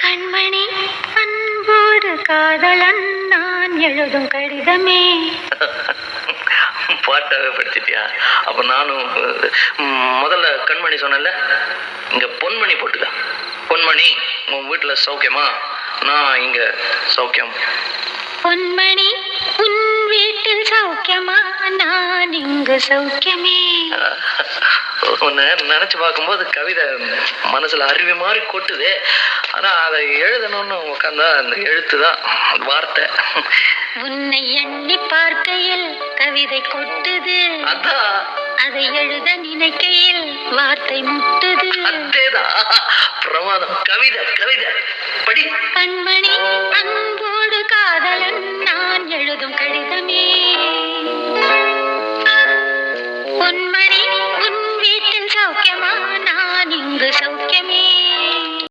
கண்மணி அன்போடு காதலன் நான் எழுதும் கடிதமே. பாட்டாவே படிச்சிட்டியா? அப்ப நானும் முதல்ல கண்மணி சொன்னேன்ல, இங்க பொன்மணி போட்டுக்க. பொன்மணி, உன் வீட்டுல சௌக்கியமா? நான் இங்க சௌக்கியம். பொன்மணி, உன் வீட்டில் சௌக்கியமா? நான் இங்கு சௌக்கியமே. உன்னை நினைச்சு பார்க்கும்போது கவிதை மனசுல அருவி மாதிரி கொட்டுது. ஆனா அதை எழுதணும்னு உட்காந்தா அந்த எழுத்துதான் வார்த்தை. உன்னை எண்ணி பார்க்கையில் கவிதை கொட்டுது, அதான் அதை எழுத நினைக்கையில் வார்த்தை முட்டுது. அதேதான் பிரமாதம். கவிதை கவிதை படி. கண்மணி